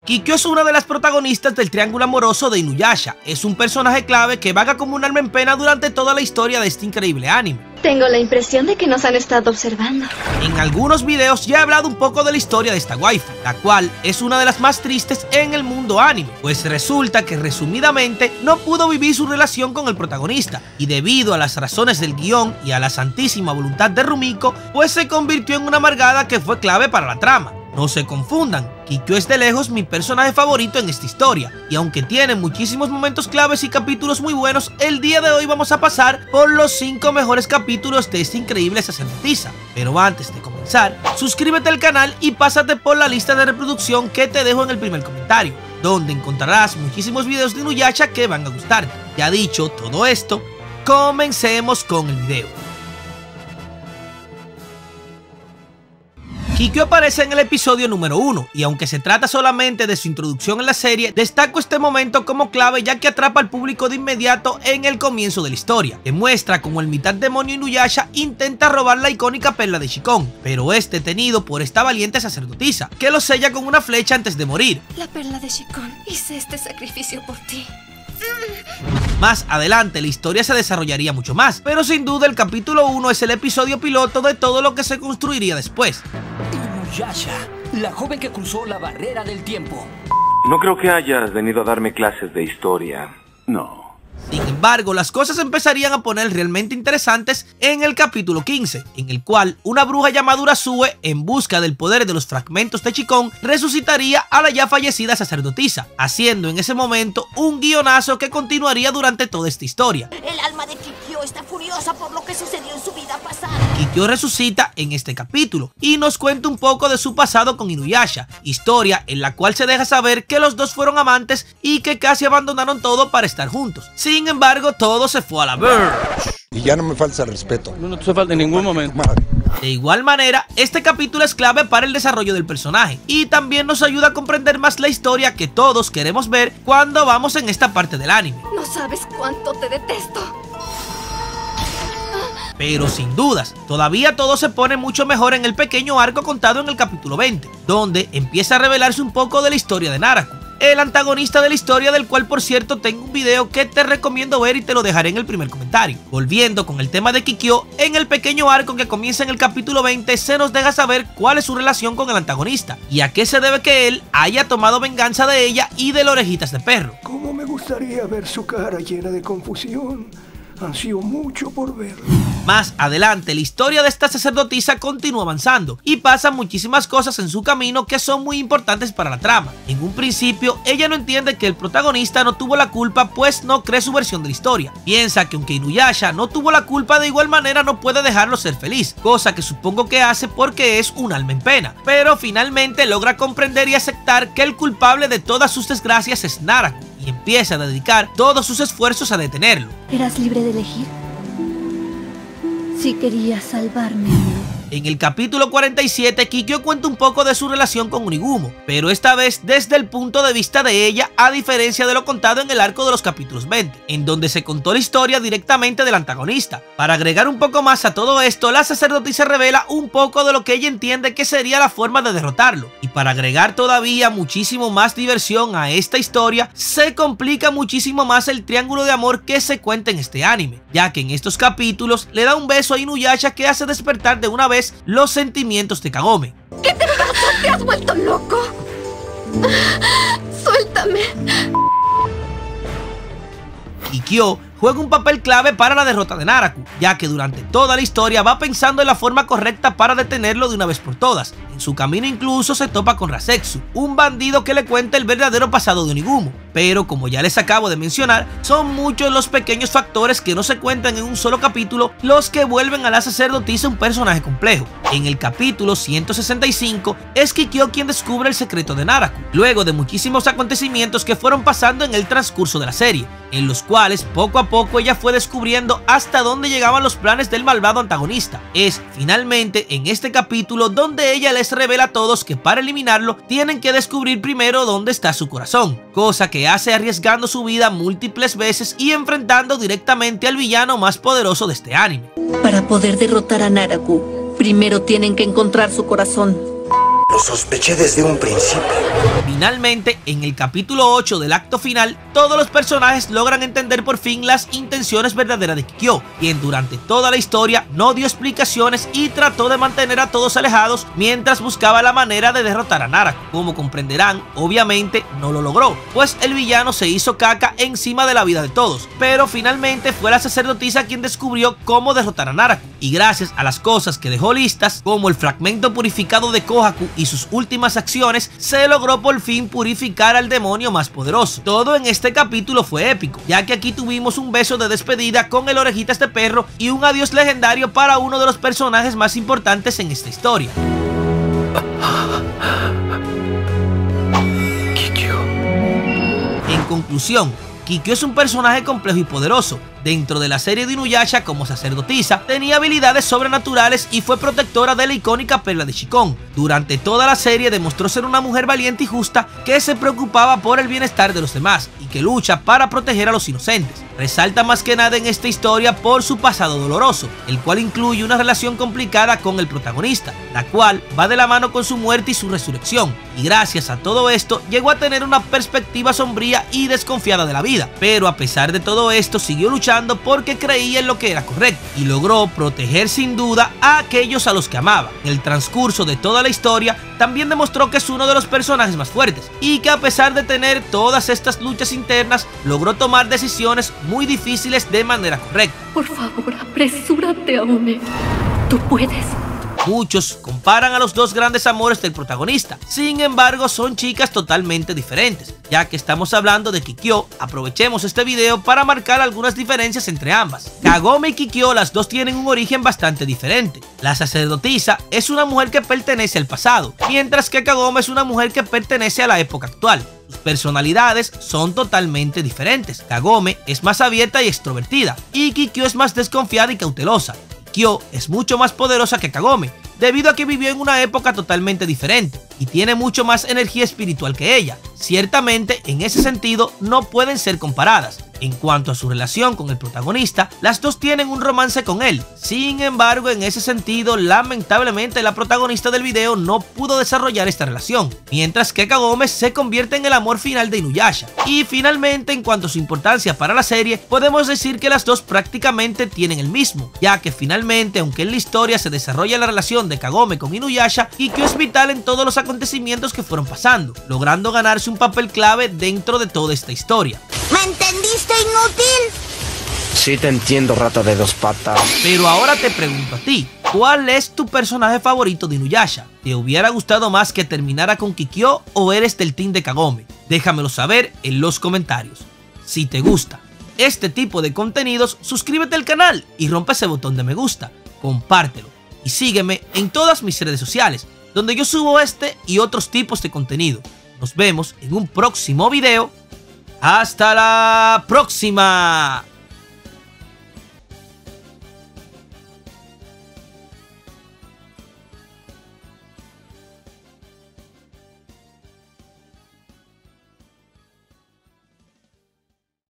Kikyo es una de las protagonistas del triángulo amoroso de Inuyasha. Es un personaje clave que vaga como un alma en pena durante toda la historia de este increíble anime. Tengo la impresión de que nos han estado observando. En algunos videos ya he hablado un poco de la historia de esta waifu, la cual es una de las más tristes en el mundo anime, pues resulta que resumidamente no pudo vivir su relación con el protagonista, y debido a las razones del guión y a la santísima voluntad de Rumiko, pues se convirtió en una amargada que fue clave para la trama. No se confundan, Kikyo es de lejos mi personaje favorito en esta historia, y aunque tiene muchísimos momentos claves y capítulos muy buenos, el día de hoy vamos a pasar por los 5 mejores capítulos de esta increíble sacerdotisa. Pero antes de comenzar, suscríbete al canal y pásate por la lista de reproducción que te dejo en el primer comentario, donde encontrarás muchísimos videos de Inuyasha que van a gustarte. Ya dicho todo esto, comencemos con el video. Kikyo aparece en el episodio número 1, y aunque se trata solamente de su introducción en la serie, destaco este momento como clave ya que atrapa al público de inmediato en el comienzo de la historia. Demuestra cómo el mitad demonio Inuyasha intenta robar la icónica perla de Shikon, pero es detenido por esta valiente sacerdotisa, que lo sella con una flecha antes de morir. La perla de Shikon, hice este sacrificio por ti. Más adelante la historia se desarrollaría mucho más, pero sin duda el capítulo 1 es el episodio piloto de todo lo que se construiría después. Inuyasha, la joven que cruzó la barrera del tiempo. No creo que hayas venido a darme clases de historia. No. Sin embargo, las cosas empezarían a poner realmente interesantes en el capítulo 15, en el cual una bruja llamada Urasue, en busca del poder de los fragmentos de Shikon, resucitaría a la ya fallecida sacerdotisa, haciendo en ese momento un guionazo que continuaría durante toda esta historia. El alma de Kikyo está furiosa por lo que sucedió en su vida pasada. Kikyo resucita en este capítulo y nos cuenta un poco de su pasado con Inuyasha, historia en la cual se deja saber que los dos fueron amantes y que casi abandonaron todo para estar juntos. Sin embargo, todo se fue a la verge. Y ya no me falta respeto. No te falta en ningún momento. De igual manera, este capítulo es clave para el desarrollo del personaje y también nos ayuda a comprender más la historia que todos queremos ver cuando vamos en esta parte del anime. No sabes cuánto te detesto. Pero sin dudas, todavía todo se pone mucho mejor en el pequeño arco contado en el capítulo 20, donde empieza a revelarse un poco de la historia de Naraku, el antagonista de la historia, del cual por cierto tengo un video que te recomiendo ver y te lo dejaré en el primer comentario. Volviendo con el tema de Kikyo, en el pequeño arco que comienza en el capítulo 20 se nos deja saber cuál es su relación con el antagonista y a qué se debe que él haya tomado venganza de ella y de las orejitas de perro. Cómo me gustaría ver su cara llena de confusión. Ansío mucho por verlo. Más adelante, la historia de esta sacerdotisa continúa avanzando y pasan muchísimas cosas en su camino que son muy importantes para la trama. En un principio, ella no entiende que el protagonista no tuvo la culpa, pues no cree su versión de la historia. Piensa que aunque Inuyasha no tuvo la culpa, de igual manera no puede dejarlo ser feliz, cosa que supongo que hace porque es un alma en pena. Pero finalmente logra comprender y aceptar que el culpable de todas sus desgracias es Naraku, y empieza a dedicar todos sus esfuerzos a detenerlo. ¿Eras libre de elegir? Si querías salvarme. En el capítulo 47, Kikyo cuenta un poco de su relación con Unigumo, pero esta vez desde el punto de vista de ella, a diferencia de lo contado en el arco de los capítulos 20, en donde se contó la historia directamente del antagonista. Para agregar un poco más a todo esto, la sacerdotisa revela un poco de lo que ella entiende que sería la forma de derrotarlo, y para agregar todavía muchísimo más diversión a esta historia, se complica muchísimo más el triángulo de amor que se cuenta en este anime, ya que en estos capítulos le da un beso a Inuyasha que hace despertar de una vez los sentimientos de Kagome. ¿Qué te pasa? ¿Te has vuelto loco? Suéltame. Kikyo juega un papel clave para la derrota de Naraku, ya que durante toda la historia va pensando en la forma correcta para detenerlo de una vez por todas. En su camino incluso se topa con Rasetsu, un bandido que le cuenta el verdadero pasado de Unigumo, pero como ya les acabo de mencionar, son muchos los pequeños factores que no se cuentan en un solo capítulo los que vuelven a la sacerdotisa un personaje complejo. En el capítulo 165 es Kikyo quien descubre el secreto de Naraku, luego de muchísimos acontecimientos que fueron pasando en el transcurso de la serie, en los cuales poco a poco ella fue descubriendo hasta dónde llegaban los planes del malvado antagonista. Es finalmente en este capítulo donde ella les revela a todos que para eliminarlo tienen que descubrir primero dónde está su corazón, cosa que hace arriesgando su vida múltiples veces y enfrentando directamente al villano más poderoso de este anime. Para poder derrotar a Naraku, primero tienen que encontrar su corazón. Lo sospeché desde un principio. Finalmente, en el capítulo 8 del acto final, todos los personajes logran entender por fin las intenciones verdaderas de Kikyo, quien durante toda la historia no dio explicaciones y trató de mantener a todos alejados mientras buscaba la manera de derrotar a Naraku. Como comprenderán, obviamente no lo logró, pues el villano se hizo caca encima de la vida de todos, pero finalmente fue la sacerdotisa quien descubrió cómo derrotar a Naraku, y gracias a las cosas que dejó listas, como el fragmento purificado de Kohaku y sus últimas acciones, se logró por fin purificar al demonio más poderoso. Todo en este capítulo fue épico, ya que aquí tuvimos un beso de despedida con el orejitas de perro y un adiós legendario para uno de los personajes más importantes en esta historia. Kikyo. En conclusión, Kikyo es un personaje complejo y poderoso. Dentro de la serie de Inuyasha, como sacerdotisa, tenía habilidades sobrenaturales y fue protectora de la icónica perla de Shikon. Durante toda la serie demostró ser una mujer valiente y justa que se preocupaba por el bienestar de los demás y que lucha para proteger a los inocentes. Resalta más que nada en esta historia por su pasado doloroso, el cual incluye una relación complicada con el protagonista, la cual va de la mano con su muerte y su resurrección, y gracias a todo esto llegó a tener una perspectiva sombría y desconfiada de la vida, pero a pesar de todo esto siguió luchando porque creía en lo que era correcto y logró proteger sin duda a aquellos a los que amaba. En el transcurso de toda la historia también demostró que es uno de los personajes más fuertes y que a pesar de tener todas estas luchas internas logró tomar decisiones muy difíciles de manera correcta. Por favor, apresúrate, Aome. Tú puedes. Muchos comparan a los dos grandes amores del protagonista, sin embargo son chicas totalmente diferentes. Ya que estamos hablando de Kikyo, aprovechemos este video para marcar algunas diferencias entre ambas. Kagome y Kikyo, las dos tienen un origen bastante diferente. La sacerdotisa es una mujer que pertenece al pasado, mientras que Kagome es una mujer que pertenece a la época actual. Sus personalidades son totalmente diferentes. Kagome es más abierta y extrovertida, y Kikyo es más desconfiada y cautelosa. Kikyo es mucho más poderosa que Kagome, debido a que vivió en una época totalmente diferente y tiene mucho más energía espiritual que ella. Ciertamente, en ese sentido, no pueden ser comparadas. En cuanto a su relación con el protagonista, las dos tienen un romance con él. Sin embargo, en ese sentido, lamentablemente la protagonista del video no pudo desarrollar esta relación, mientras que Kagome se convierte en el amor final de Inuyasha. Y finalmente, en cuanto a su importancia para la serie, podemos decir que las dos prácticamente tienen el mismo, ya que finalmente, aunque en la historia se desarrolla la relación de Kagome con Inuyasha, Kikyo es vital en todos los acontecimientos que fueron pasando, logrando ganarse un papel clave dentro de toda esta historia. ¿Me entendiste, inútil? Sí te entiendo, rata de dos patas. Pero ahora te pregunto a ti, ¿cuál es tu personaje favorito de Inuyasha? ¿Te hubiera gustado más que terminara con Kikyo o eres del team de Kagome? Déjamelo saber en los comentarios. Si te gusta este tipo de contenidos, suscríbete al canal y rompe ese botón de me gusta, compártelo y sígueme en todas mis redes sociales, donde yo subo este y otros tipos de contenido. Nos vemos en un próximo video. ¡Hasta la próxima!